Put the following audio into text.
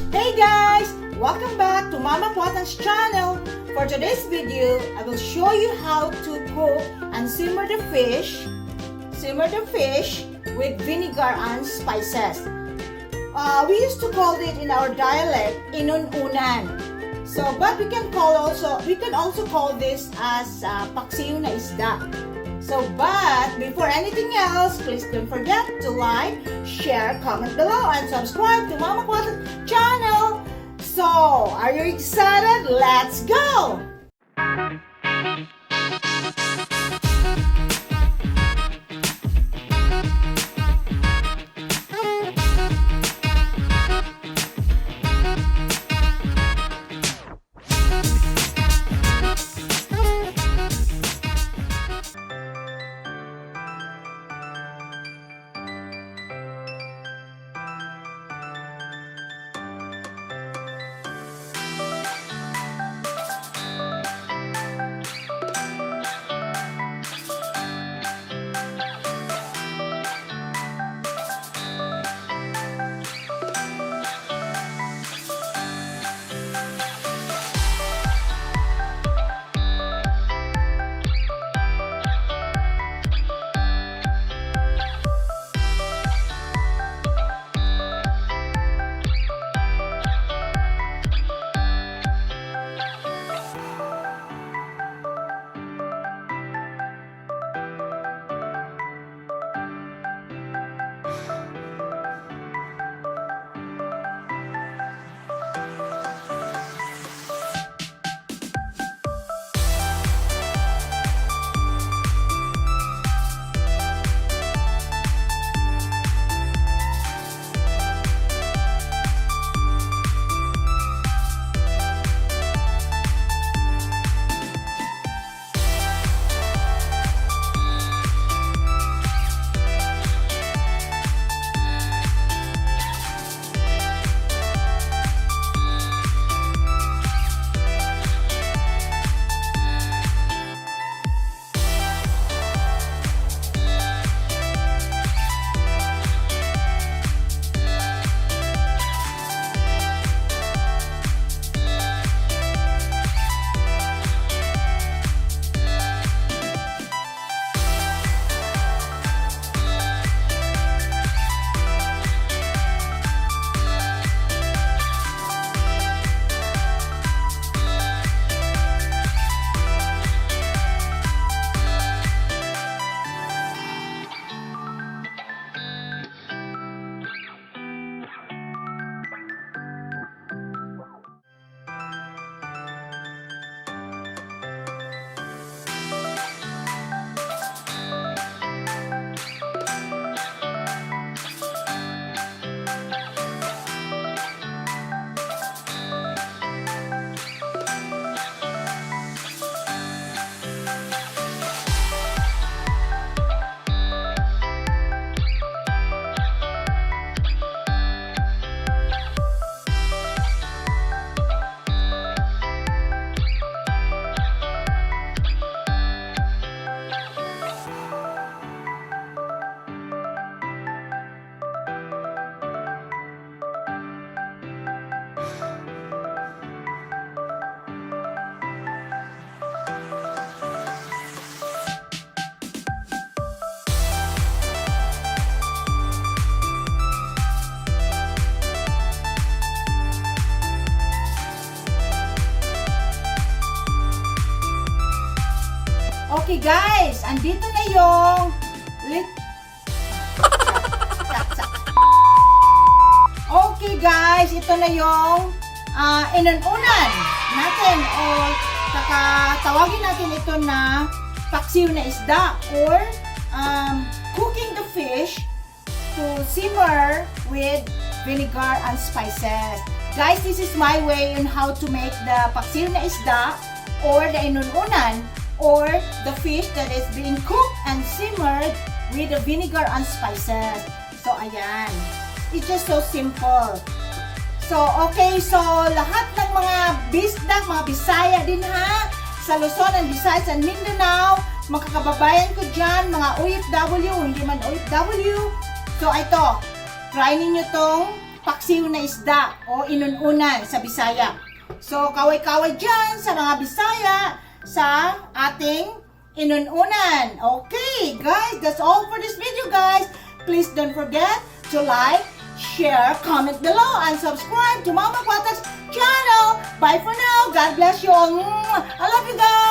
Hey guys! Welcome back to Mama Quatan's channel. For today's video, I will show you how to cook and simmer the fish with vinegar and spices. We used to call it in our dialect Inon-unan. But we can also call this as Paksiw na Isda. But before anything else, please don't forget to like, share, comment below, and subscribe to Mama Quatan's channel. So, are you excited? Let's go! Okay guys, andito na yung Okay guys, ito na yung inon-unan natin o tawagin natin ito na paksiw na isda or cooking the fish to simmer with vinegar and spices. Guys, this is my way on how to make the paksiw na isda or the inon-unan or the fish that is being cooked and simmered with the vinegar and spices. So, ayan. It's just so simple. So, okay. So, lahat ng mga bisdak, mga bisaya din ha, sa Luzon and Visayas and Mindanao, mga kababayan ko dyan, mga OFW, hindi man OFW. So, ito. Try ninyo tong paksiw na isda o inon-unan sa Bisaya. So, kaway-kaway dyan sa mga Bisaya sa ating inon-unan. Okay, guys, that's all for this video, guys. Please don't forget to like, share, comment below, and subscribe to Mama Quata's channel. Bye for now. God bless you all. I love you guys.